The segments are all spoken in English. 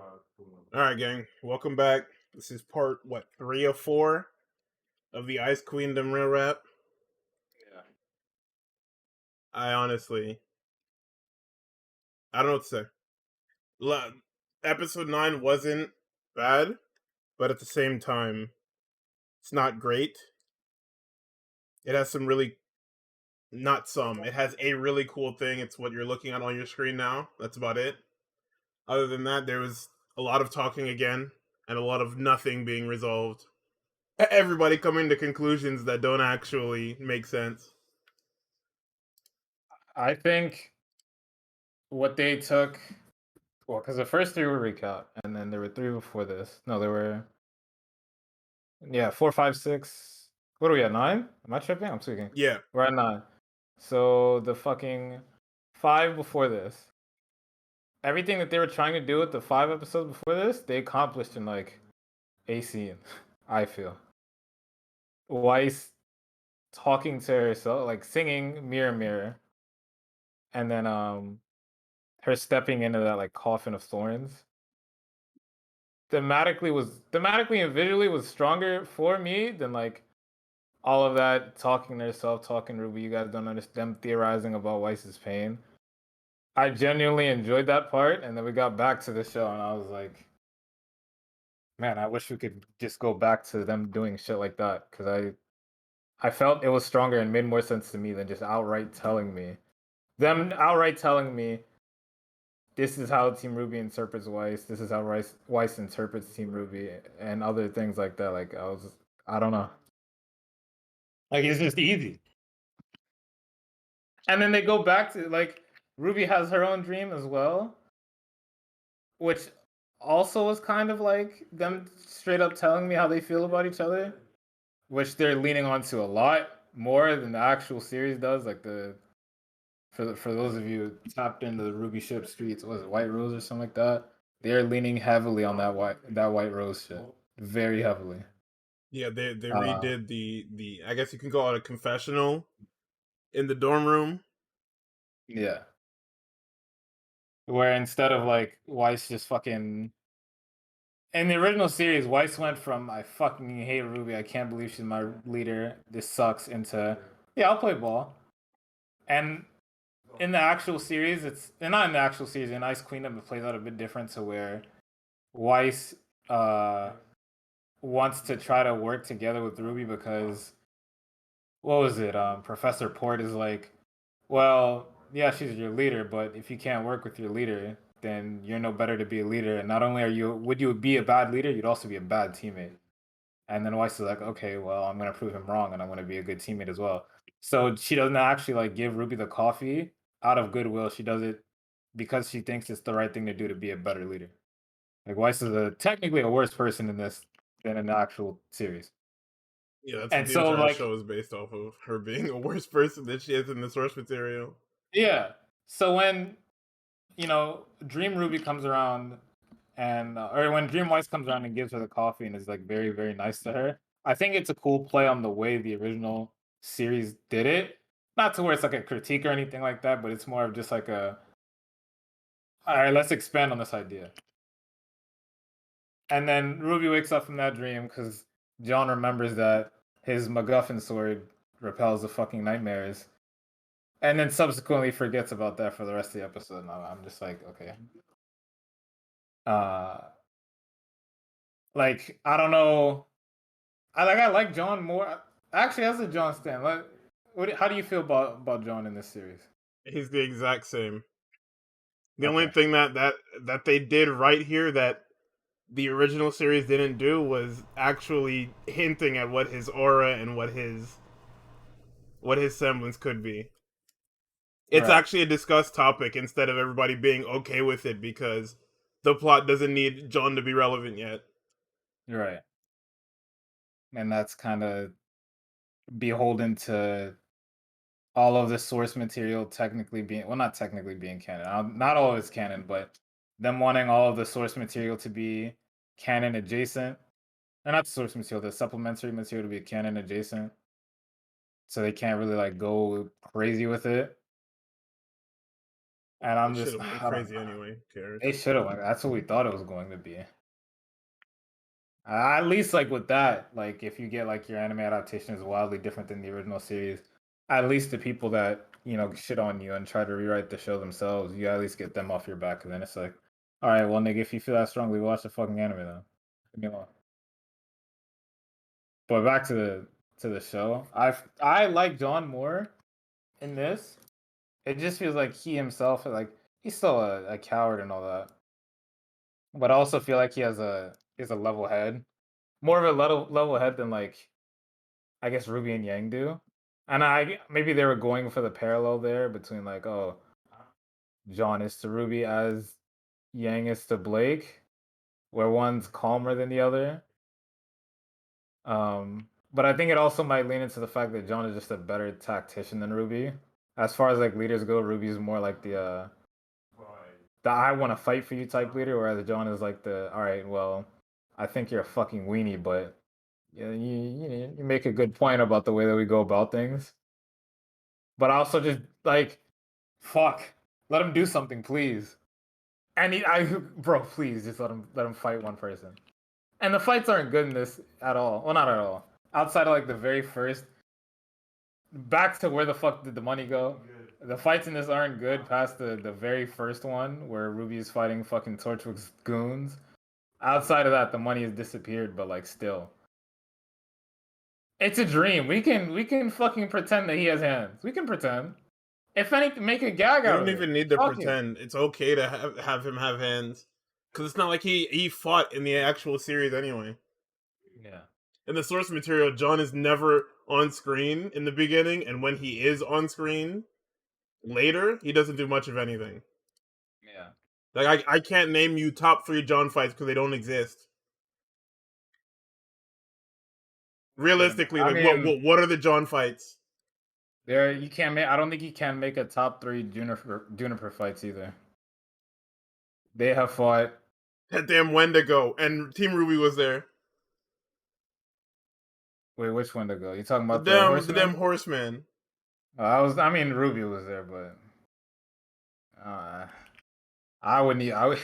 All right, gang. Welcome back. This is part 3 of 4 of the Ice Queendom real rap. Yeah. I honestly, I don't know what to say. Episode 9 wasn't bad, but at the same time, it's not great. It has some really, not some. It has a really cool thing. It's what you're looking at on your screen now. That's about it. Other than that, there was a lot of talking again and a lot of nothing being resolved. Everybody coming to conclusions that don't actually make sense. I think what they took, well, because the first three were recap, and then there were three before this. No, there were, yeah, 4, 5, 6. What are we at, 9? Am I tripping? I'm speaking. Yeah. We're at 9. So the fucking 5 before this, everything that they were trying to do with the 5 episodes before this, they accomplished in like a scene, I feel. Weiss talking to herself, like singing Mirror Mirror, and then her stepping into that like coffin of thorns thematically and visually was stronger for me than like all of that talking to herself, talking to RWBY. You guys don't understand them theorizing about Weiss's pain. I genuinely enjoyed that part, and then we got back to the show, and I was like, man, I wish we could just go back to them doing shit like that because I felt it was stronger and made more sense to me than just outright telling me this is how Team RWBY interprets Weiss. This is how Weiss interprets Team RWBY, and other things like that. Like I don't know. Like it's just easy. And then they go back to like RWBY has her own dream as well, which also was kind of like them straight up telling me how they feel about each other, which they're leaning onto a lot more than the actual series does. Like for those of you tapped into the RWBY ship streets, was it White Rose or something like that? They're leaning heavily on that White Rose shit, very heavily. Yeah, they redid the I guess you can call it a confessional in the dorm room. Yeah. Where instead of like Weiss just fucking in the original series, Weiss went from I fucking hate RWBY, I can't believe she's my leader, this sucks, into yeah, I'll play ball. And in the actual series, not in the actual series, in Ice Queendom it plays out a bit different to where Weiss wants to try to work together with RWBY because what was it? Professor Port is like, well, yeah, she's your leader, but if you can't work with your leader, then you're no better to be a leader. And not only would you be a bad leader, you'd also be a bad teammate. And then Weiss is like, okay, well, I'm gonna prove him wrong, and I'm gonna be a good teammate as well. So she doesn't actually like give RWBY the coffee out of goodwill. She does it because she thinks it's the right thing to do to be a better leader. Like Weiss is technically a worse person in this than in the actual series. Yeah, that's what And the so entire like show is based off of, her being a worse person than she is in the source material. yeah. So when Dream RWBY comes around and or when Dream Weiss comes around and gives her the coffee and is like very, very nice to her, I think it's a cool play on the way the original series did it. Not to where it's like a critique or anything like that, but it's more of just like all right, let's expand on this idea. And then RWBY wakes up from that dream because John remembers that his MacGuffin sword repels the fucking nightmares. And then subsequently forgets about that for the rest of the episode. And I'm just like, okay. Uh like I don't know. I like John more. Actually, as a John stan, how do you feel about John in this series? He's the exact same. The only Okay. thing that they did right here that the original series didn't do was actually hinting at what his aura and what his semblance could be. It's Right. actually a discussed topic instead of everybody being okay with it because the plot doesn't need John to be relevant yet. Right. And that's kind of beholden to all of the source material technically being, well, not technically being canon. Not all of it's canon, but them wanting all of the source material to be canon adjacent. Or not the source material, the supplementary material to be canon adjacent. So they can't really like go crazy with it. And They I'm should just have went I don't crazy know. anyway. Who cares? They should have went. That's what we thought it was going to be. At least like with that, like if you get like your anime adaptation is wildly different than the original series, at least the people that shit on you and try to rewrite the show themselves, you at least get them off your back. And then it's like, all right, well, nigga, if you feel that strongly, watch the fucking anime then. Leave me alone. But back to the show, I like John more in this. It just feels like he himself, like he's still a coward and all that, but I also feel like he has a level head, more of a level head than like I guess Ruby and Yang do. And I maybe they were going for the parallel there between like, oh, John is to Ruby as Yang is to Blake, where one's calmer than the other. But I think it also might lean into the fact that John is just a better tactician than Ruby. As far as like leaders go, Ruby's more like the I want to fight for you type leader, whereas John is like the all right, well, I think you're a fucking weenie, but yeah, you make a good point about the way that we go about things. But I also just like fuck, let him do something, please. And bro, please just let him fight one person. And the fights aren't good in this at all. Well, not at all. Outside of like the very first, back to where the fuck did the money go? The fights in this aren't good past the very first one where Ruby is fighting fucking Torchwick's goons. Outside of that, the money has disappeared, but like still. It's a dream. We can fucking pretend that he has hands. We can pretend. If anything, make a gag You out don't of it. even need to Fuck it. pretend. It's okay to have him have hands, because it's not like he fought in the actual series anyway. Yeah. In the source material, John is never on screen in the beginning, and when he is on screen later, he doesn't do much of anything. Yeah. Like I can't name you top 3 John fights because they don't exist. Shouldn't. Realistically, I like mean, what are the John fights? there you can't make. I don't think you can make a top three Juniper fights either. They have fought. That damn Wendigo and Team Ruby was there. Wait, which one to go? You talking The about the damn Horseman? horseman. I was. I mean, Ruby was there, but uh, I wouldn't. I would.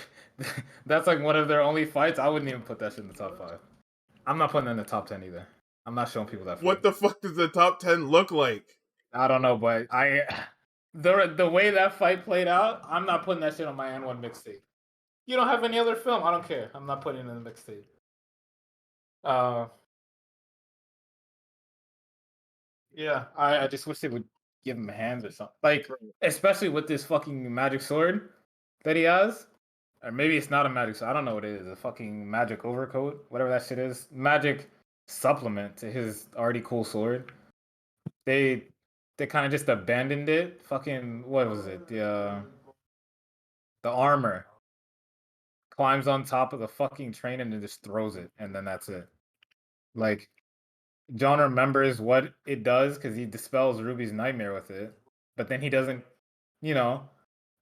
That's like one of their only fights. I wouldn't even put that shit in the top five. I'm not putting it in the top 10 either. I'm not showing people that fight. What the fuck does the top 10 look like? I don't know, but the way that fight played out, I'm not putting that shit on my N1 mixtape. You don't have any other film, I don't care. I'm not putting it in the mixtape. Uh, yeah, I just wish they would give him hands or something. Like, especially with this fucking magic sword that he has. Or maybe it's not a magic sword. I don't know what it is. A fucking magic overcoat, whatever that shit is. Magic supplement to his already cool sword. They they kind of just abandoned it. Fucking what was it? The armor climbs on top of the fucking train and then just throws it, and then that's it. Like John remembers what it does because he dispels Ruby's nightmare with it, but then he doesn't. You know,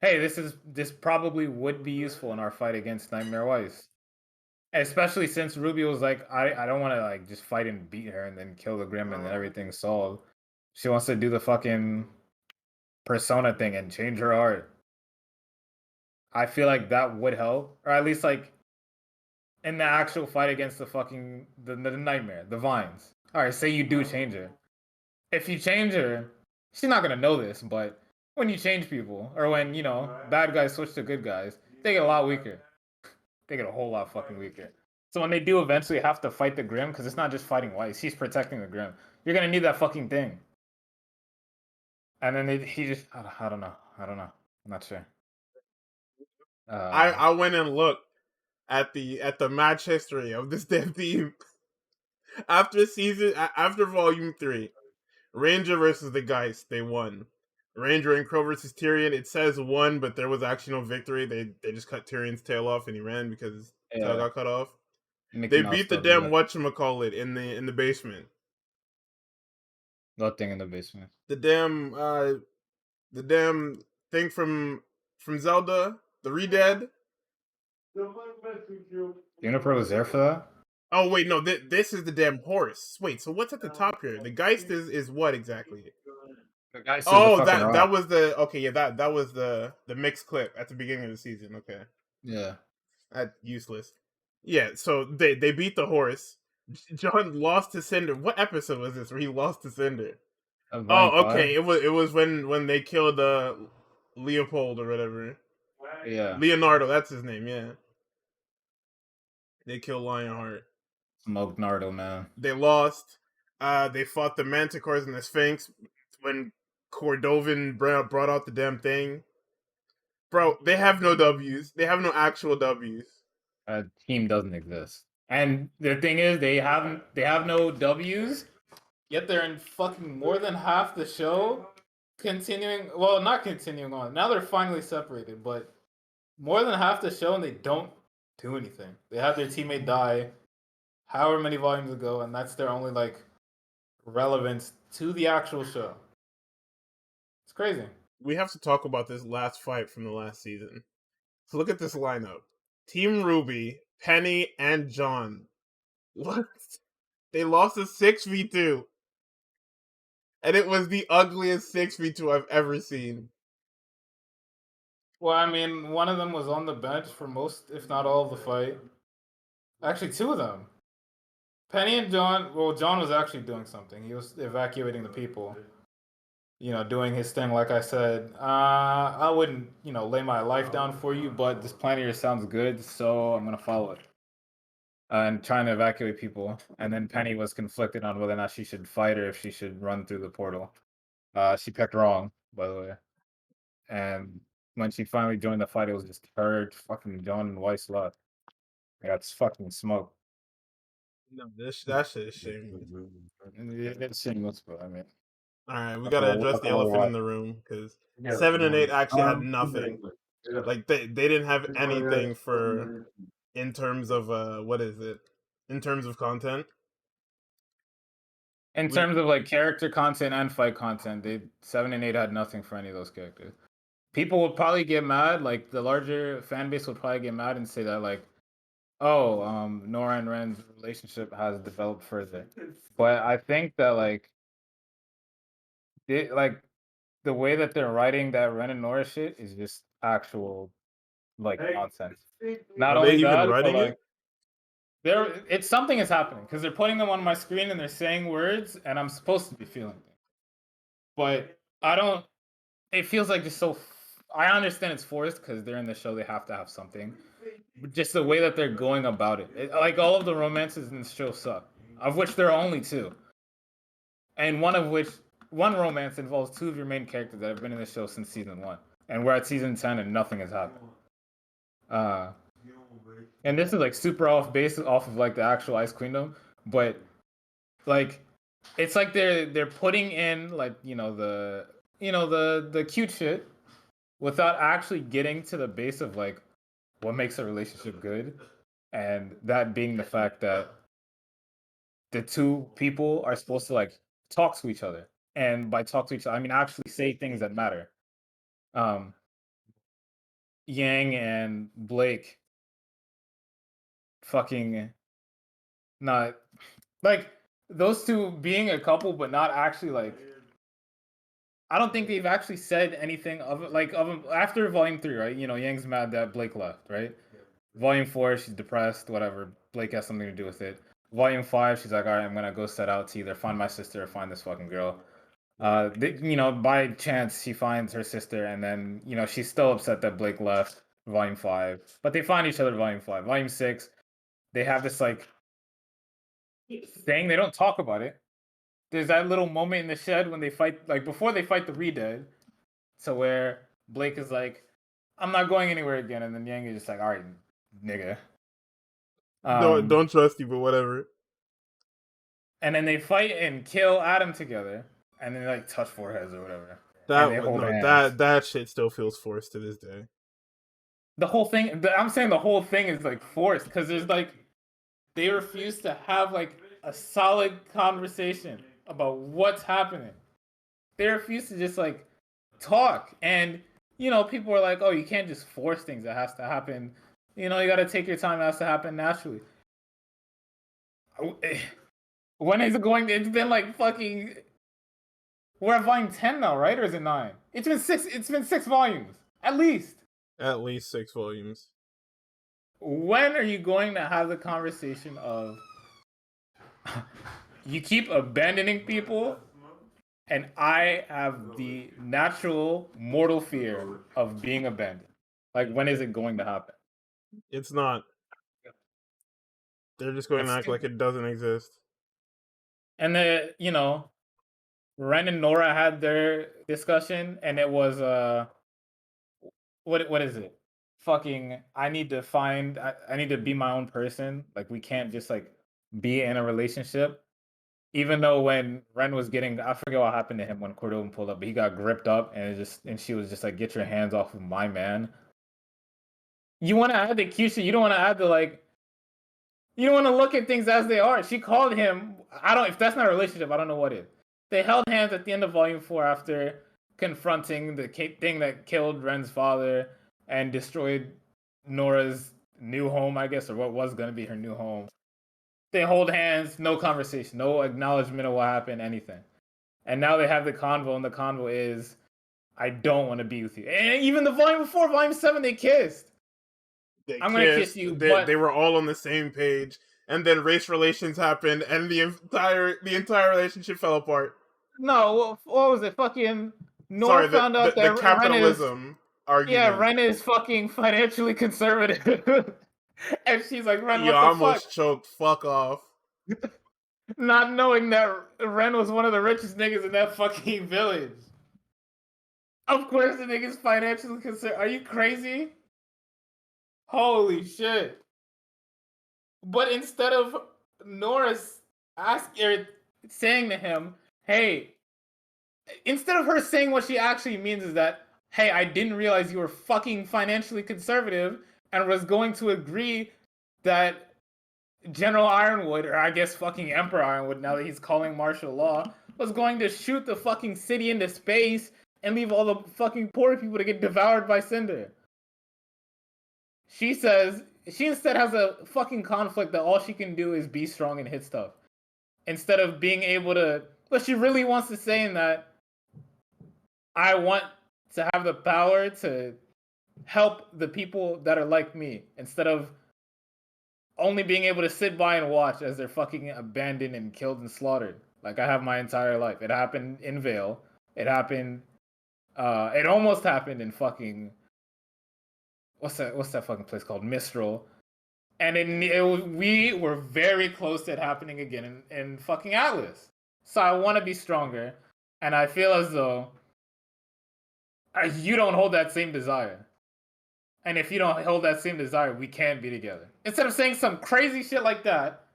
hey, this probably would be useful in our fight against Nightmare Weiss. Especially since Ruby was like, I don't want to like just fight and beat her and then kill the Grim and then everything's solved. She wants to do the fucking persona thing and change her art. I feel like that would help, or at least like in the actual fight against the fucking the nightmare, the vines. All right, say you do change her. If you change her, she's not gonna know this, but when you change people, or when bad guys switch to good guys, they get a lot weaker. They get a whole lot fucking weaker. So when they do eventually have to fight the Grim, because it's not just fighting Weiss, he's protecting the Grim. You're gonna need that fucking thing. And then he just I don't know. I don't know. I'm not sure. I went and looked at the match history of this damn team after volume 3. Ranger versus the Geist, they won. Ranger and Crow versus Tyrion, it says won, but there was actually no victory. They just cut Tyrion's tail off and he ran because his tail Yeah, got cut off. Mickey They Mouse beat the does do damn that. whatchamacallit in the basement. Nothing in the basement. The damn thing from Zelda, the Redead. Juniper was there for that? Oh wait, no, this is the damn horse. Wait, so what's at the top here? The Geist is what exactly? The guy says the Oh, fucking that rock. was the okay. Yeah, that was the mixed clip at the beginning of the season. Okay, Yeah. that useless. Yeah, so they beat the horse. John lost to Cinder. What episode was this where he lost to Cinder? Volume Oh, five. okay. It was when they killed Leopold or whatever. Yeah. Leonardo, that's his name. Yeah, they killed Lionheart. Smoke Nardo, man. They lost. They fought the Manticores and the Sphinx when Cordovan brought out the damn thing. Bro, they have no W's. They have no actual W's. Team doesn't exist. And the thing is, they have no W's. Yet they're in fucking more than half the show. Continuing, well, not continuing on. Now they're finally separated, but more than half the show, and they don't do anything. They had their teammate die however many volumes ago, and that's their only like relevance to the actual show. It's crazy. We have to talk about this last fight from the last season. So look at this lineup: Team RWBY, Penny, and John. What? They lost a 6v2, and it was the ugliest 6v2 I've ever seen. Well, I mean, one of them was on the bench for most, if not all, of the fight. Actually, two of them. Penny and John. Well, John was actually doing something. He was evacuating the people. Doing his thing. Like I said, I wouldn't, lay my life down for you, but this plan here sounds good, so I'm gonna follow it. And trying to evacuate people. And then Penny was conflicted on whether or not she should fight or if she should run through the portal. She picked wrong, by the way. And when she finally joined the fight, it was just her, fucking John, and Weiss left. I got fucking smoked. No, that shit is shameless. It's shameless, but I mean, All right, we that's gotta what, address that's the what elephant in I the room because watch. 7 and 8 actually had nothing. Like they didn't have anything for in terms of what is it? In terms of content. In We terms of like character content and fight content, they 7 and 8 had nothing for any of those characters. People would probably get mad, like the larger fan base would probably get mad and say that like, oh, Nora and Ren's relationship has developed further. But I think that like the way that they're writing that Ren and Nora shit is just actual like nonsense. Not are they only even that, but writing it? like it's something is happening because they're putting them on my screen and they're saying words and I'm supposed to be feeling things. But I don't. It feels like just so. I understand it's forced because they're in the show; they have to have something. But just the way that they're going about it, like all of the romances in the show suck. Of which there are only two, and one romance involves two of your main characters that have been in the show since season 1, and we're at season 10 and nothing has happened. Uh, and this is like super off base off of like the actual Ice Queendom, but like it's like they're putting in like the cute shit without actually getting to the base of like what makes a relationship good, and that being the fact that the two people are supposed to like talk to each other, and by talk to each other I mean actually say things that matter. um Yang and Blake fucking not like those two being a couple but not actually like I don't think they've actually said anything of it like of after volume 3, right? Yang's mad that Blake left, right? Volume 4, she's depressed, whatever. Blake has something to do with it. Volume 5, she's like, all right, I'm gonna go set out to either find my sister or find this fucking girl. By chance, she finds her sister, and then she's still upset that Blake left. Volume 5, but they find each other. Volume 5, Volume 6, they have this like thing. They don't talk about it. There's that little moment in the shed when they fight, like before they fight the Re-Dead, to where Blake is like, I'm not going anywhere again, and then Yang is just like, all right, nigga. Um, Don't trust you, but whatever. and then they fight and kill Adam together, and then they like touch foreheads or whatever, and That they was hold no hands. that shit still feels forced to this day. The whole thing, I'm saying the whole thing is like forced because there's like they refuse to have like a solid conversation about what's happening. They refuse to just like talk, and people are like, oh, you can't just force things. That has to happen. You got to take your time. It has to happen naturally. When is it going? It's been like fucking We're at volume 10 now, right? Or is it 9? It's been 6. It's been 6 volumes at least. At least 6 volumes. When are you going to have the conversation of you keep abandoning people, and I have the natural mortal fear of being abandoned? Like, when is it going to happen? It's not. They're just going to It's act like it doesn't exist. and Ren and Nora had their discussion, and it was what is it? Fucking, I need to find. I need to be my own person. Like, we can't just like be in a relationship. Even though when Ren was getting, I forget what happened to him when Cordova pulled up, but he got gripped up, and she was just like, "Get your hands off of my man." You want to add the cute shit. You don't want to add the like. You don't want to look at things as they are. She called him. I don't. If that's not a relationship, I don't know what is. They held hands at the end of Volume 4 after confronting the thing that killed Ren's father and destroyed Nora's new home, I guess, or what was going to be her new home. They hold hands, no conversation, no acknowledgement of what happened, anything. And now they have the convo, and the convo is, I don't want to be with you. And even the Volume 4, Volume 7, they kissed. They I'm going to kiss kissed. you, They but were all on the same page, and then race relations happened, and the entire relationship fell apart. no, what was it? Fucking Nora Sorry, found out the that Ren is, capitalism argument. Ren is fucking financially conservative. And she's like, Ren, You what the fuck? almost choked. Fuck off. Not knowing that Ren was one of the richest niggas in that fucking village. Of course the nigga's financially conservative. Are you crazy? Holy shit. But instead of Norris saying to him, hey, instead of her saying what she actually means is that, hey, I didn't realize you were fucking financially conservative and was going to agree that General Ironwood, or I guess fucking Emperor Ironwood, now that he's calling martial law, was going to shoot the fucking city into space and leave all the fucking poor people to get devoured by Cinder. She says she instead has a fucking conflict that all she can do is be strong and hit stuff. Instead of being able to, what she really wants to say in that, I want to have the power to help the people that are like me, instead of only being able to sit by and watch as they're fucking abandoned and killed and slaughtered. Like I have my entire life. It happened in Vale. It happened. It almost happened in fucking what's that fucking place called, Mistral. And we were very close to it happening again in fucking Atlas. So I want to be stronger, and I feel as though you don't hold that same desire. And if you don't hold that same desire, we can't be together. Instead of saying some crazy shit like that,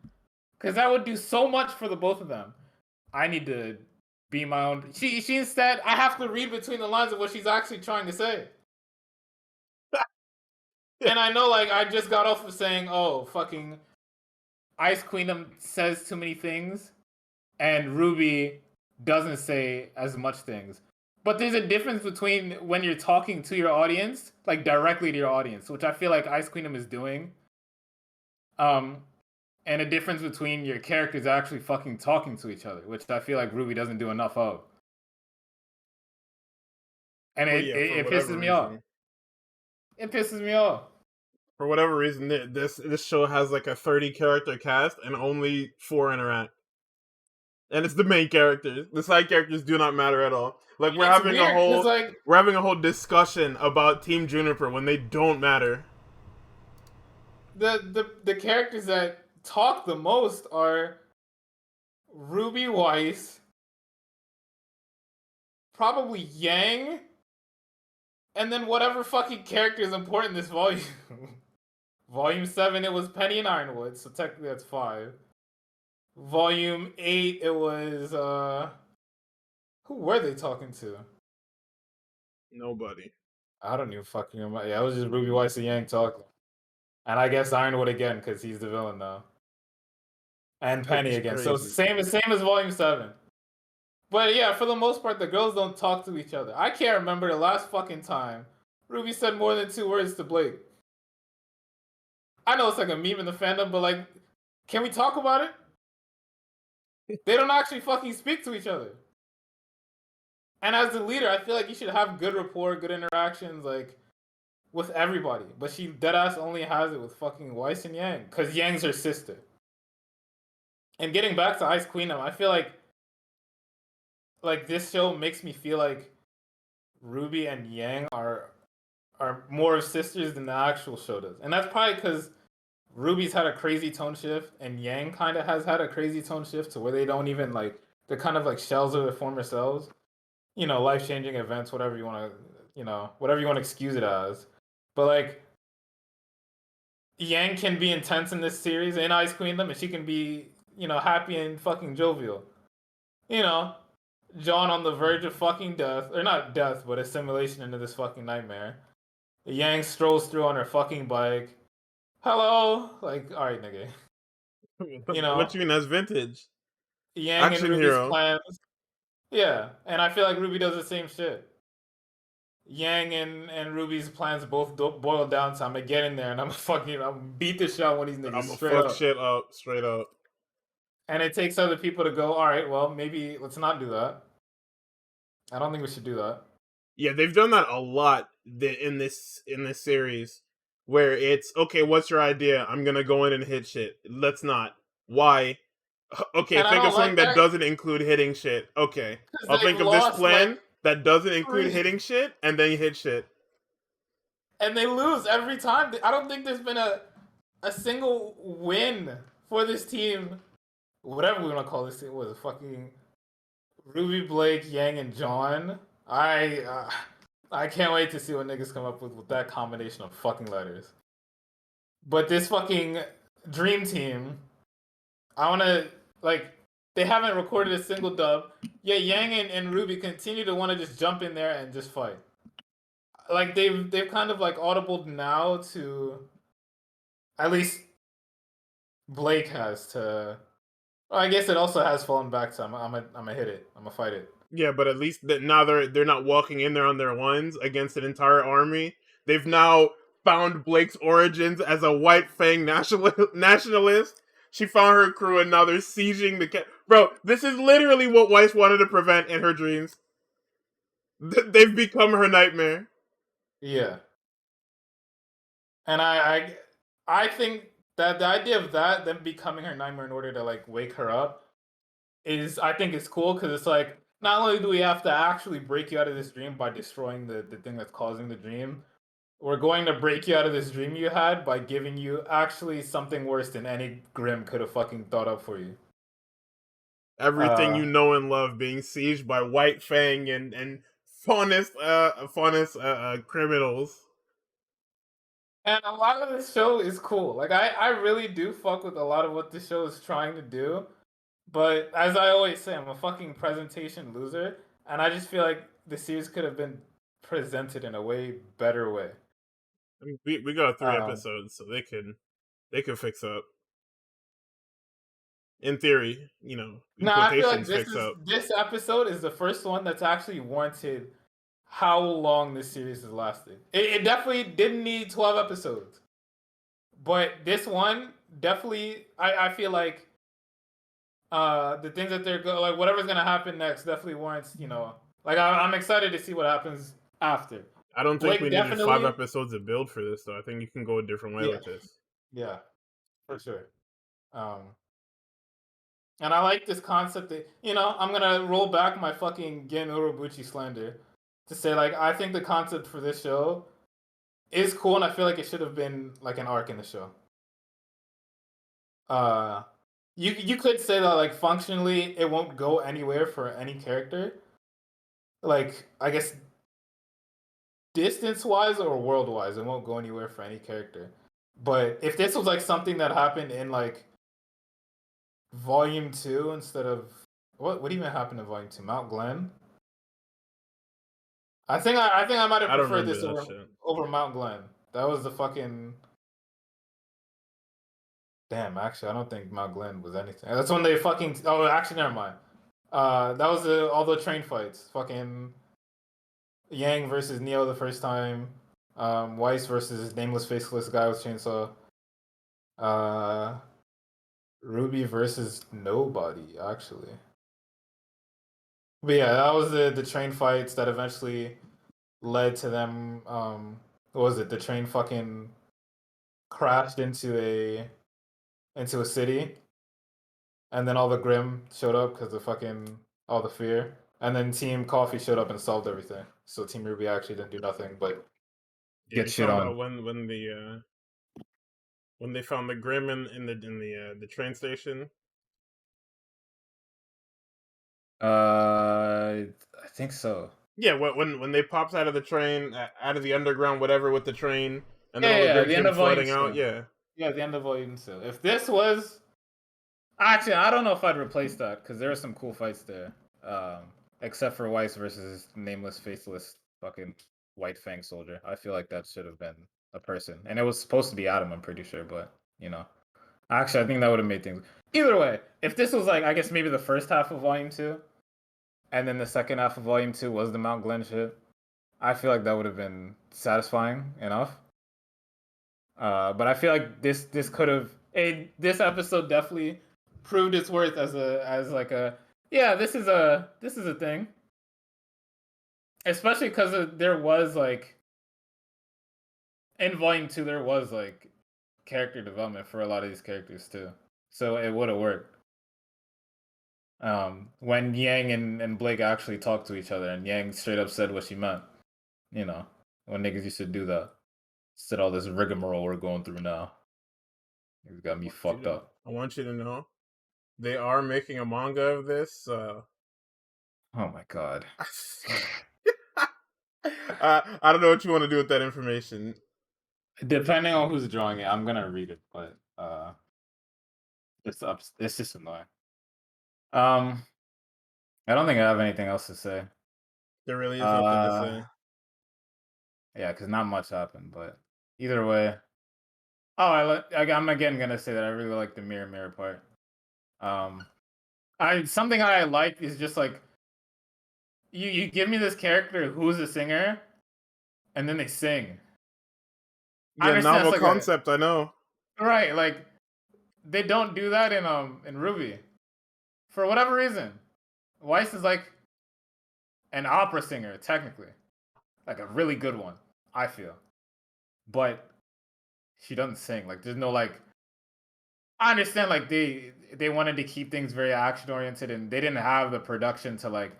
because that would do so much for the both of them. I need to be my own. She instead, I have to read between the lines of what she's actually trying to say. And I know, like, I just got off of saying, oh, fucking Ice Queendom says too many things, and RWBY doesn't say as much things. But there's a difference between when you're talking to your audience, like directly to your audience, which I feel like Ice Queendom is doing. And a difference between your characters actually fucking talking to each other, which I feel like RWBY doesn't do enough of. And Well, yeah, for it whatever pisses me off. reason. It pisses me off. For whatever reason, this show has like a 30 character cast and only 4 interact. And it's the main characters. The side characters do not matter at all. Like It's weird because like we're having a whole discussion about Team Juniper when they don't matter. the characters that talk the most are Ruby Weiss, probably Yang, and then whatever fucking character is important in this volume. Volume 7, it was Penny and Ironwood, so technically that's 5. Volume 8, it was who were they talking to? Nobody. I don't even fucking remember. Yeah, it was just Ruby Weiss and Yang talking. And I guess Ironwood again, because he's the villain now. And Penny It's again. So crazy. same as Volume 7. But yeah, for the most part, the girls don't talk to each other. I can't remember the last fucking time Ruby said more than 2 words to Blake. I know it's like a meme in the fandom, but like, can we talk about it? They don't actually fucking speak to each other. And as the leader, I feel like you should have good rapport, good interactions, like with everybody. But she deadass only has it with fucking Weiss and Yang, because Yang's her sister. And getting back to Ice Queendom, I feel like this show makes me feel like Ruby and Yang are more of sisters than the actual show does, and that's probably because Ruby's had a crazy tone shift, and Yang kind of has had a crazy tone shift to where they don't even like they're kind of like shells of their former selves. You know, life changing events, whatever you want to, whatever you want to excuse it as. But like Yang can be intense in this series in Ice Queendom, and she can be happy and fucking jovial. You know, John on the verge of fucking death, or not death, but assimilation into this fucking nightmare. Yang strolls through on her fucking bike. Hello, like, all right, nigga. You What know, you mean that's vintage? Yang and Action Ruby's hero. plans. Yeah, and I feel like Ruby does the same shit. Yang and Ruby's plans both boil down to I'm gonna get in there and I'm beat the shit out one of these niggas I'ma straight fuck up. shit up straight up. And it takes other people to go, all right, well, maybe let's not do that. I don't think we should do that. Yeah, they've done that a lot in this series, where it's okay. What's your idea? I'm gonna go in and hit shit. Let's not. Why? Okay, And I think of don't something like that that doesn't include hitting shit. Okay, because I'll they've think of this lost like plan that doesn't include three, hitting shit, and then you hit shit. and they lose every time. I don't think there's been a single win for this team, whatever we want to call this team. Was fucking Ruby, Blake, Yang, and John. I can't wait to see what niggas come up with that combination of fucking letters. But this fucking dream team, I want to like. They haven't recorded a single dub. Yet Yang and Ruby continue to want to just jump in there and just fight. Like they've kind of like audibled now to at least Blake has to. Well, I guess it also has fallen back to I'm gonna hit it. I'm gonna fight it. Yeah, but at least that now they're not walking in there on their ones against an entire army. They've now found Blake's origins as a white fang nationalist. She found her crew and now they're sieging the bro. This is literally what Weiss wanted to prevent in her dreams. They've become her nightmare. Yeah, and I think that the idea of that them becoming her nightmare in order to like wake her up is I think it's cool because it's like not only do we have to actually break you out of this dream by destroying the thing that's causing the dream, we're going to break you out of this dream you had by giving you actually something worse than any Grim could have fucking thought up for you. Everything Uh, you know and love being sieged by white fang and faunest criminals. and a lot of this show is cool. Like I really do fuck with a lot of what this show is trying to do. But as I always say, I'm a fucking presentation loser, and I just feel like the series could have been presented in a way better way. I mean, we got three Um, episodes, so they could fix up. In theory, in now I feel like quotations, fix up. this episode is the first one that's actually warranted how long this series has lasted. It definitely didn't need 12 episodes, but this one definitely I feel like the things that like whatever's gonna happen next definitely warrants like I'm excited to see what happens after. I don't think we Blake needed five definitely, episodes to build for this, though. I think you can go a different way yeah, with this. yeah, for sure. Um, and I like this concept that I'm gonna roll back my fucking Gen Urobuchi slander to say like I think the concept for this show is cool, and I feel like it should have been like an arc in the show. Uh, you could say that like functionally it won't go anywhere for any character. Like I guess distance wise or world wise, it won't go anywhere for any character. But if this was like something that happened in like Volume 2 instead of what even happened in Volume 2? Mount Glen. I think I might have I don't preferred remember this that shit. over Mount Glen. That was the fucking damn. Actually, I don't think Mount Glen was anything. That's when they fucking. Oh, actually, never mind. That was all the train fights. Fucking Yang versus Neo the first time. Weiss versus nameless faceless guy with chainsaw. Uh, Ruby versus nobody actually. But yeah, that was the train fights that eventually led to them. What was it? The train fucking crashed into a city, and then all the Grim showed up because of fucking all the fear, and then Team Coffee showed up and solved everything. So Team Ruby actually didn't do nothing but Yeah, get you shit talking on. about when they found the Grim in the train station? I think so. Yeah, when they popped out of the train, out of the underground, whatever, with the train, and then Yeah, all the yeah, Grim the end came of Volume flooding out. 2. Yeah, Yeah, the end of Volume 2. If this was actually, I don't know if I'd replace that because there are some cool fights there. Except for Weiss versus nameless, faceless, fucking White Fang soldier. I feel like that should have been a person, and it was supposed to be Adam. I'm pretty sure, but you know, actually, I think that would have made things. Either way, if this was like, I guess maybe the first half of Volume 2, and then the second half of Volume 2 was the Mount Glen shit, I feel like that would have been satisfying enough. But I feel like this could have this episode definitely proved its worth as like a yeah, this is a thing. Especially because there was like in volume 2 there was like character development for a lot of these characters too, so it would have worked. When Yang and Blake actually talked to each other, and Yang straight up said what she meant, you know, when niggas used to do that, said all this rigmarole we're going through now, it's got me fucked up. I want you to know they are making a manga of this. Oh my god. I don't know what you want to do with that information. Depending on who's drawing it, I'm gonna read it, but it's just annoying. Um, I don't think I have anything else to say. There really is nothing to Uh, say. yeah, because not much happened, but either way. Oh, I'm again gonna say that I really like the mirror mirror part. Um, I something I like is just like you give me this character who's a singer, and then they sing. I Yeah, understand it's novel like a concept. I know. right, like they don't do that in Ruby for whatever reason. Weiss is like an opera singer, technically, like a really good one, I feel. But she doesn't sing. Like, there's no like. I understand, like they wanted to keep things very action oriented, and they didn't have the production to like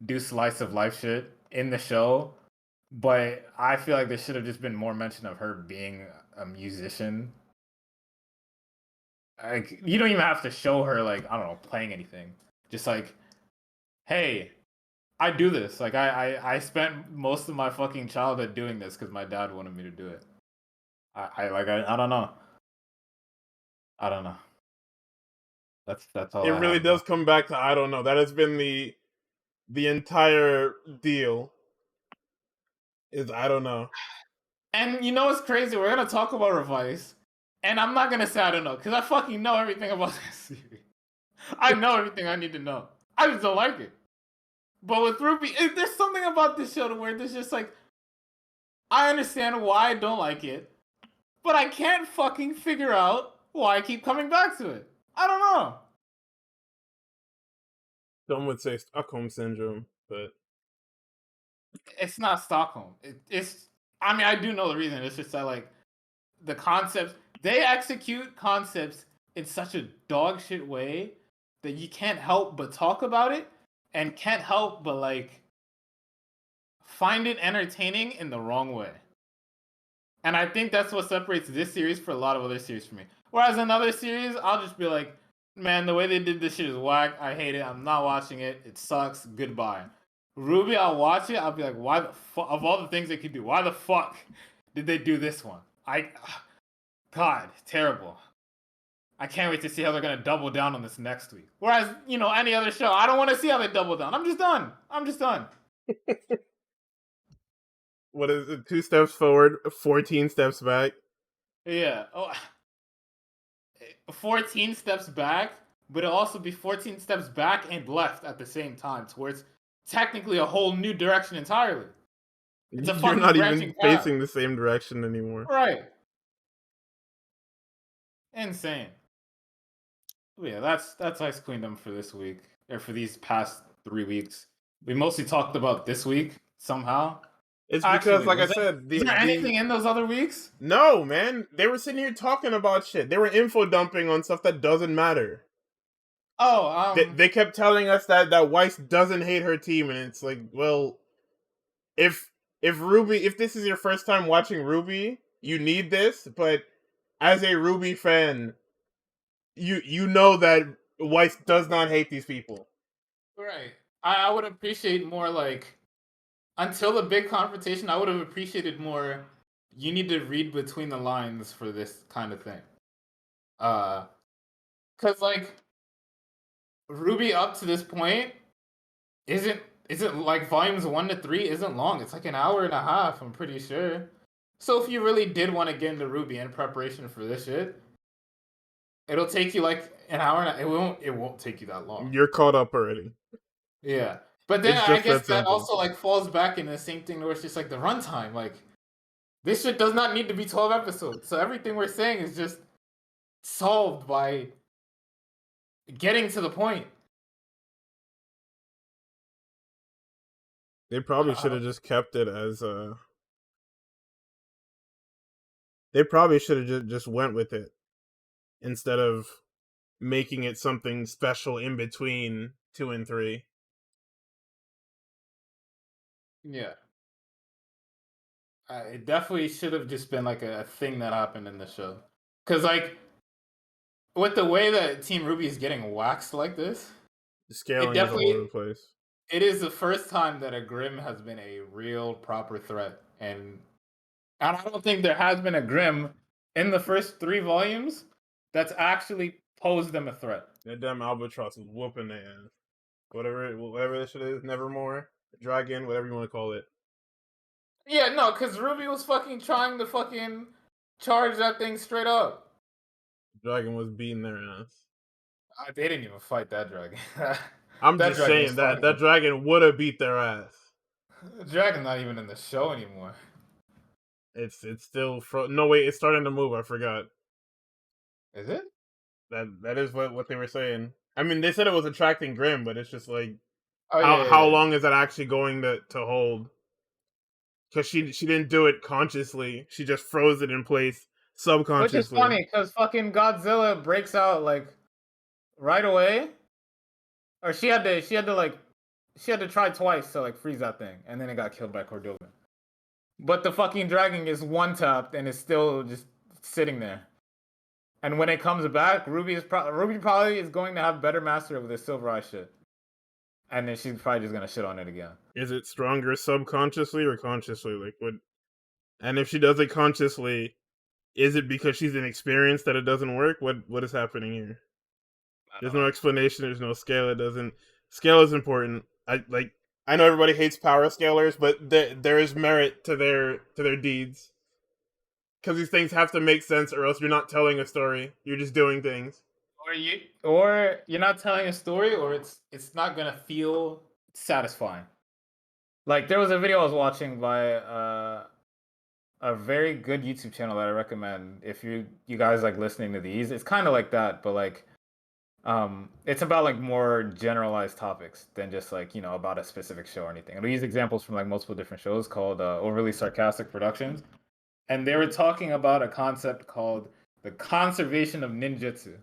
do slice of life shit in the show. But I feel like there should have just been more mention of her being a musician. Like, you don't even have to show her like I don't know playing anything. Just like, hey, I do this. Like I spent most of my fucking childhood doing this because my dad wanted me to do it. I don't know. I don't know. That's all It I really have though. does come back to I don't know. That has been the entire deal. Is I don't know. And you know what's crazy? We're gonna talk about Revice, and I'm not gonna say I don't know because I fucking know everything about this series. I know everything I need to know. I just don't like it. But with Ruby, there's something about this show to where there's just like I understand why I don't like it, but I can't fucking figure out why I keep coming back to it. I don't know. Some would say Stockholm syndrome, but It's not Stockholm. It's. I mean, I do know the reason. It's just that like the concepts they execute concepts in such a dog shit way that you can't help but talk about it and can't help but like find it entertaining in the wrong way. And I think that's what separates this series for a lot of other series for me. Whereas another series, I'll just be like, man, the way they did this shit is whack. I hate it. I'm not watching it. It sucks. Goodbye. Ruby, I'll watch it. I'll be like, why the fuck? Of all the things they could do, why the fuck did they do this one? God, terrible. I can't wait to see how they're gonna double down on this next week. Whereas, any other show, I don't want to see how they double down. I'm just done. I'm just done. what is it? 2 steps forward, 14 steps back. Yeah. Oh, 14 steps back, but it'll also be 14 steps back and left at the same time, towards technically a whole new direction entirely. It's a You're fucking not even branching path. facing the same direction anymore. Right. Insane. But yeah, that's Ice Queendom for this week, or for these past 3 weeks. we mostly talked about this week somehow. It's because, Actually, like I said, was there the anything in those other weeks? no, man, they were sitting here talking about shit. They were info dumping on stuff that doesn't matter. Oh, They kept telling us that Weiss doesn't hate her team, and it's like, well, if if this is your first time watching RWBY, you need this. But as a RWBY fan, you know that Weiss does not hate these people. right. I would appreciate more like until the big confrontation. I would have appreciated more. You need to read between the lines for this kind of thing. Uh, cause like Ruby up to this point isn't isn't like volumes 1 to 3 isn't long. It's like an hour and a half. I'm pretty sure. So if you really did want to get into Ruby in preparation for this shit, it'll take you like an hour. And it won't take you that long. You're caught up already. Yeah. But then It's I just guess that that simple. also like falls back in the same thing where it's just like the runtime. Like this shit does not need to be 12 episodes. So everything we're saying is just solved by getting to the point. They probably should Uh, have just kept it as they probably should have just went with it instead of making it something special in between 2 and 3. yeah. It definitely should have just been like a thing that happened in the show. Cause like with the way that Team Ruby is getting waxed like this, The it scaling is all over definitely the place. it is the first time that a Grim has been a real proper threat. And I don't think there has been a Grim in the first 3 volumes that's actually posed them a threat. That damn albatross is whooping their ass. Whatever this shit is, Nevermore, Dragon, whatever you want to call it. Yeah, no, because Ruby was fucking trying to fucking charge that thing straight up. Dragon was beating their ass. They didn't even fight that dragon. I'm That just dragon was saying that fucking. dragon would have beat their ass. Dragon's not even in the show anymore. It's still no wait, it's starting to move. I forgot Is it? that is what they were saying. I mean, they said it was attracting Grim, but it's just like Oh yeah, how yeah, yeah. long is that actually going to hold? Because she didn't do it consciously. She just froze it in place Which is subconsciously. funny because fucking Godzilla breaks out like right away, or she had to try twice to like freeze that thing, and then it got killed by Cordova. But the fucking dragon is one tapped and is still just sitting there. And when it comes back, Ruby probably is going to have better mastery over this Silver Eye shit, and then she's probably just gonna shit on it again. Is it stronger subconsciously or consciously? Like what? And if she does it consciously, is it because she's inexperienced that it doesn't work? What is happening here? I There's don't no know. explanation. There's no scale. It doesn't. Scale is important. I know everybody hates power scalers, but there is merit to their deeds because these things have to make sense, or else you're not telling a story. You're just doing things. Or you're not telling a story, or it's not gonna feel satisfying. Like there was a video I was watching by a very good YouTube channel that I recommend if you guys like listening to these. It's kind of like that, but like it's about like more generalized topics than just like about a specific show or anything. It'll use examples from like multiple different shows called Overly Sarcastic Productions, and they were talking about a concept called the conservation of ninjutsu.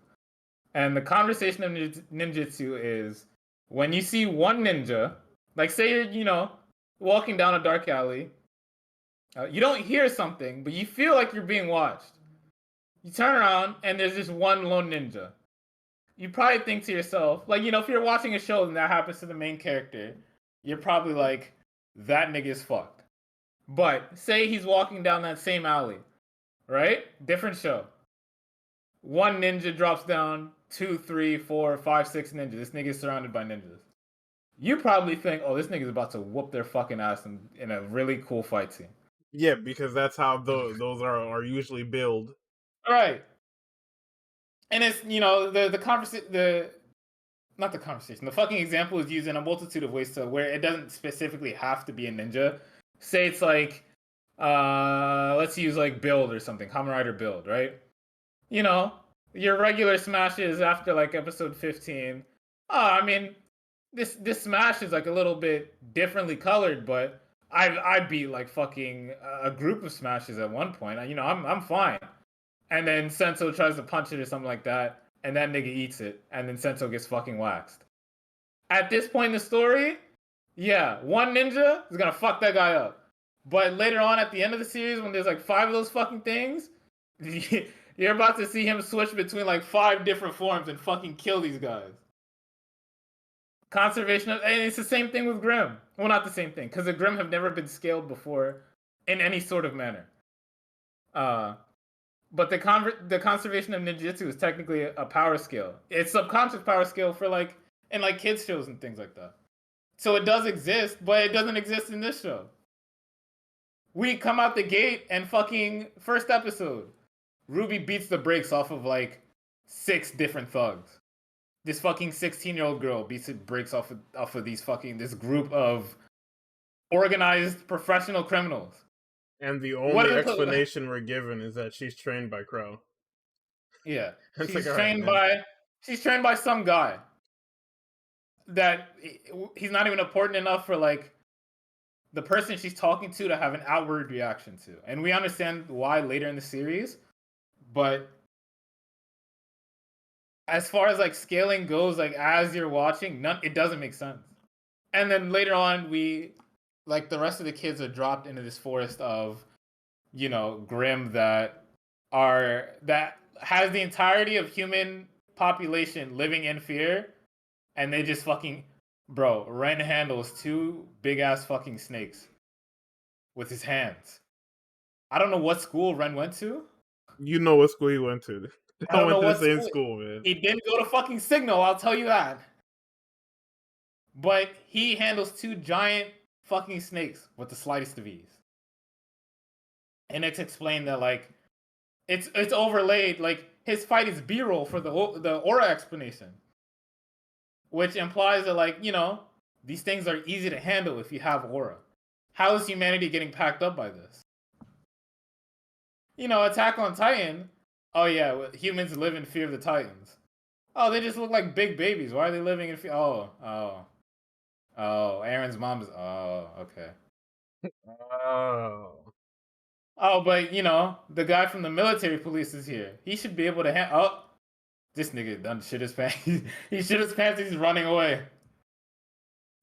And the conversation of ninjutsu is when you see one ninja, like say you're walking down a dark alley, you don't hear something, but you feel like you're being watched. You turn around and there's just one lone ninja. You probably think to yourself, like, if you're watching a show and that happens to the main character, you're probably like, that nigga's fucked. But say he's walking down that same alley, right? Different show. One ninja drops down, two, three, four, five, six ninjas. This nigga's surrounded by ninjas. You probably think, oh, this nigga's about to whoop their fucking ass in a really cool fight scene. Yeah, because that's how those are usually billed. All right. And it's the conversation not the conversation. The fucking example is used in a multitude of ways to where it doesn't specifically have to be a ninja. Say it's like let's use like build or something, Kamen Rider build, right? Your regular smashes after like episode 15. Oh, I mean, this Smash is like a little bit differently colored, but I beat like fucking a group of Smashes at one point. You know, I'm fine. And then Senso tries to punch it or something like that, and that nigga eats it, and then Senso gets fucking waxed. At this point in the story, yeah, one ninja is gonna fuck that guy up. But later on at the end of the series, when there's like 5 of those fucking things, you're about to see him switch between like 5 different forms and fucking kill these guys. Conservation of, and it's the same thing with Grimm. Well, not the same thing, because the Grimm have never been scaled before in any sort of manner. Uh, but the conservation of ninjutsu is technically a power skill. It's subconscious power skill for like in like kids shows and things like that. So it does exist, but it doesn't exist in this show. We come out the gate and fucking first episode, Ruby beats the brakes off of like 6 different thugs. This fucking 16-year-old girl beats the brakes off of these fucking this group of organized professional criminals. And the What only are the explanation we're given is that she's trained by Crow. yeah? It's like, all right, man. She's trained by some guy that he's not even important enough for like the person she's talking to have an outward reaction to. And we understand why later in the series, but as far as like scaling goes, like as you're watching, it doesn't make sense. And then later on, we like the rest of the kids are dropped into this forest of, you know, Grimm that has the entirety of human population living in fear, and they just fucking bro, Ren handles 2 big ass fucking snakes with his hands. I don't know what school Ren went to. You know what school he went to. They I all don't know went to the what same school. school, man. He didn't go to fucking Signal, I'll tell you that. But he handles 2 giant fucking snakes with the slightest of ease. And it's explained that like it's overlaid, like his fight is B-roll for the aura explanation, which implies that like, you know, these things are easy to handle if you have aura. How is humanity getting packed up by this? You know, Attack on Titan. Oh yeah, humans live in fear of the Titans. Oh, they just look like big babies. Why are they living in fear? Oh, Aaron's mom's. Oh, okay. Oh. Oh, but you know, the guy from the military police is here. He should be able to oh, this nigga done shit his pants. He shit his pants. He's running away.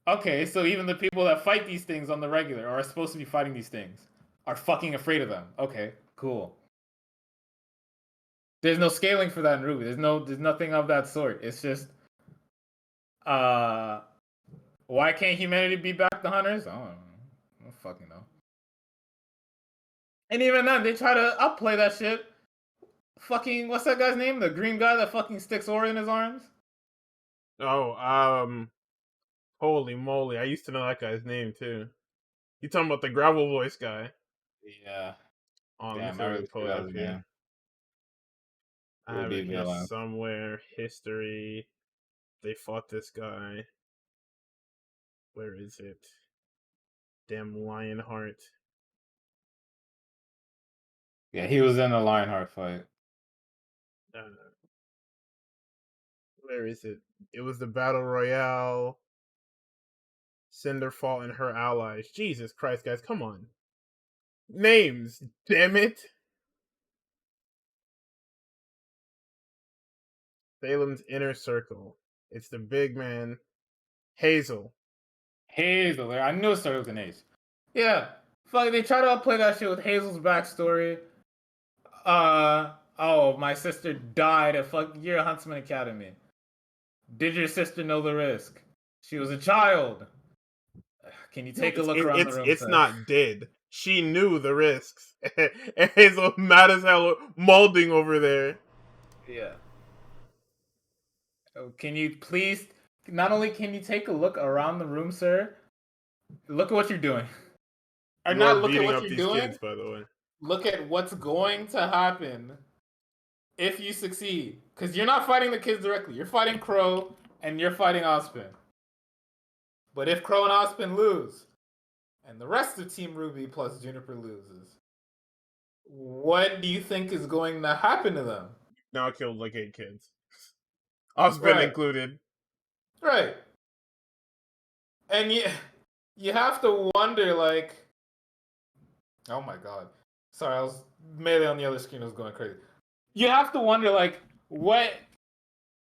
Okay, so even the people that fight these things on the regular, or are supposed to be fighting these things, are fucking afraid of them. Okay, cool. There's no scaling for that in RWBY. There's nothing of that sort. It's just, uh, why can't humanity be back the hunters? I don't fucking know. And even then, they try to upplay that shit. Fucking, what's that guy's name? The green guy that fucking sticks ore in his arms? Oh, holy moly. I used to know that guy's name, too. You talking about the gravel voice guy. Yeah. Oh, let me Damn, see I if I really can pull it forgot up his here. name. I have RWBY it here villain. somewhere. History. They fought this guy. Where is it? Damn Lionheart. Yeah, he was in the Lionheart fight. Uh, where is it? It was the Battle Royale. Cinderfall and her allies. Jesus Christ, guys, come on. Names, damn it. Salem's Inner Circle. It's the big man, Hazel. Hazel. I knew it started with an H. Yeah. Fuck, they try to upplay that shit with Hazel's backstory. Oh, my sister died at fuck Year Huntsman Academy. Did your sister know the risk? She was a child. Can you No, take a look around the room, it's sir? not dead. She knew the risks. And Hazel mad as hell molding over there. Yeah. Oh, can you please? Not only can you take a look around the room, sir. Look at what you're doing. Or You are not look at beating what up you're these doing. kids, by the way. Look at what's going to happen if you succeed. Because you're not fighting the kids directly. You're fighting Crow and you're fighting Ozpin. But if Crow and Ozpin lose, and the rest of Team RWBY plus Juniper loses, what do you think is going to happen to them? Now killed like 8 kids. Osmond Right. included. Right. And you have to wonder, like, oh my god. Sorry, I was melee on the other screen was going crazy. You have to wonder, like, what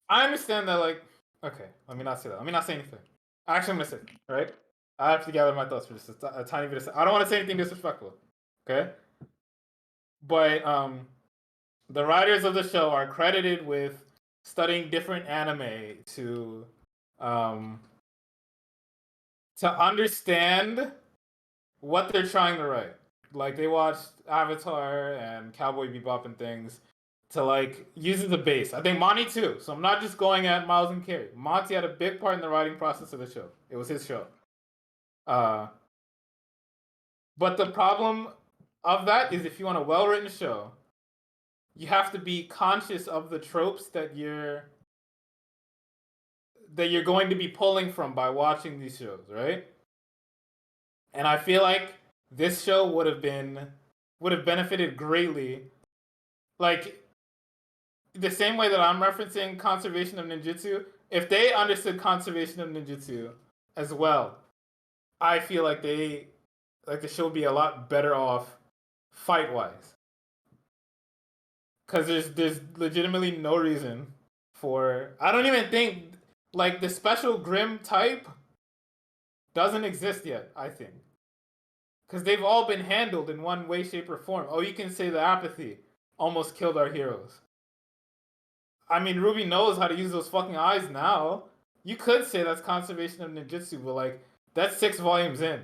I understand that, like, okay, let me not say that. Let me not say anything. Actually, I'm gonna say it, right? I have to gather my thoughts for just a tiny bit of. I don't want to say anything disrespectful, okay? But the writers of the show are credited with studying different anime um, to understand what they're trying to write. Like they watched Avatar and Cowboy Bebop and things to like use as a base. I think Monty too. So I'm not just going at Miles and Carey. Monty had a big part in the writing process of the show. It was his show. Uh, but the problem of that is if you want a well-written show, you have to be conscious of the tropes that you're going to be pulling from by watching these shows, right? And I feel like this show would have benefited greatly. Like the same way that I'm referencing conservation of ninjutsu, if they understood conservation of ninjutsu as well, I feel like the show would be a lot better off fight wise. Because there's legitimately no reason for I don't even think like the special grim type doesn't exist yet, I think. Because they've all been handled in one way, shape, or form. Oh, you can say the apathy almost killed our heroes. I mean, Ruby knows how to use those fucking eyes now. You could say that's conservation of ninjutsu, but like that's 6 volumes in.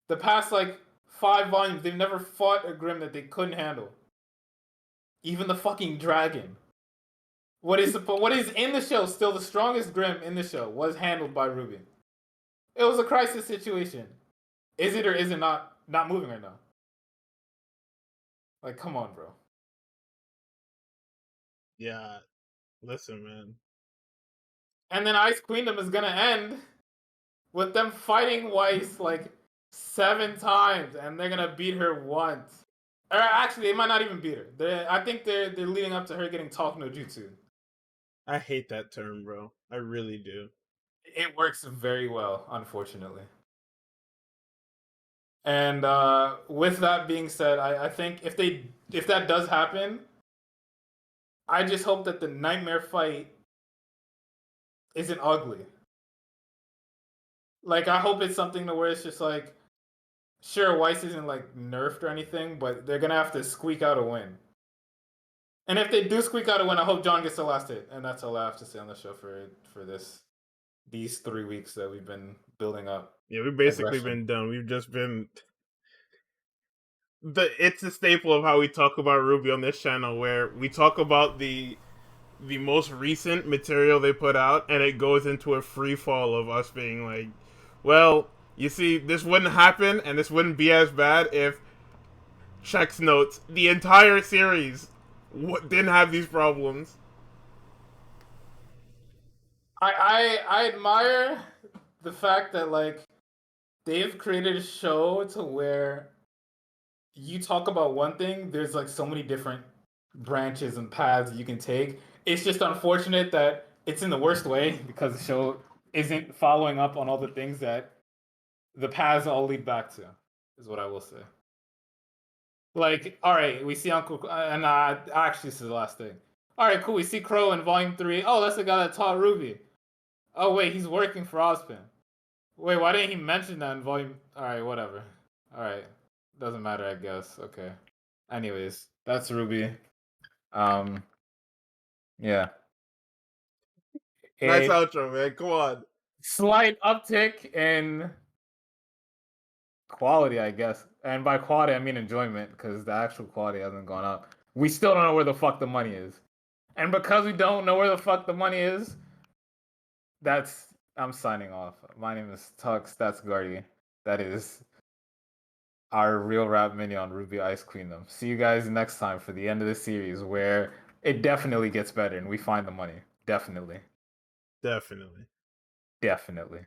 The past like 5 volumes, they've never fought a Grim that they couldn't handle. Even the fucking dragon. What is in the show still the strongest Grim in the show was handled by Ruby. It was a crisis situation. Is it or is it not moving right now? Like, come on, bro. Yeah, listen, man. And then Ice Queendom is gonna end with them fighting Weiss like 7 times, and they're gonna beat her once. Or actually, they might not even beat her. I think they're leading up to her getting talk no jutsu. I hate that term, bro. I really do. It works very well, unfortunately. And with that being said, I think if that does happen, I just hope that the nightmare fight isn't ugly. Like I hope it's something to where it's just like, sure, Weiss isn't like nerfed or anything, but they're gonna have to squeak out a win. And if they do squeak out a win, I hope John gets the last hit. And that's all I have to say on the show for these 3 weeks that we've been building up. Yeah, we've basically Aggression. been done. We've just been it's a staple of how we talk about Ruby on this channel, where we talk about the most recent material they put out, and it goes into a free fall of us being like, well, you see, this wouldn't happen, and this wouldn't be as bad if checks notes the entire series didn't have these problems. I admire the fact that like they've created a show to where you talk about one thing, there's like so many different branches and paths you can take. It's just unfortunate that it's in the worst way because the show isn't following up on all the things that the paths all lead back to, is what I will say. Like, all right, we see Uncle, and actually, this is the last thing. All right, cool. We see Crow in Volume 3. Oh, that's the guy that taught Ruby. Oh, wait, he's working for Ozpin. Wait, why didn't he mention that in Volume? All right, whatever. All right, doesn't matter, I guess. Okay. Anyways, that's Ruby. Um, yeah. Nice A outro, man. Come on. slight uptick in quality, I guess. And by quality, I mean enjoyment, because the actual quality hasn't gone up. We still don't know where the fuck the money is. And because we don't know where the fuck the money is, I'm signing off. My name is Tux. That's Guardy. That is our real rap mini on Ruby Ice Queendom. See you guys next time for the end of the series where it definitely gets better and we find the money. Definitely. Definitely. Definitely.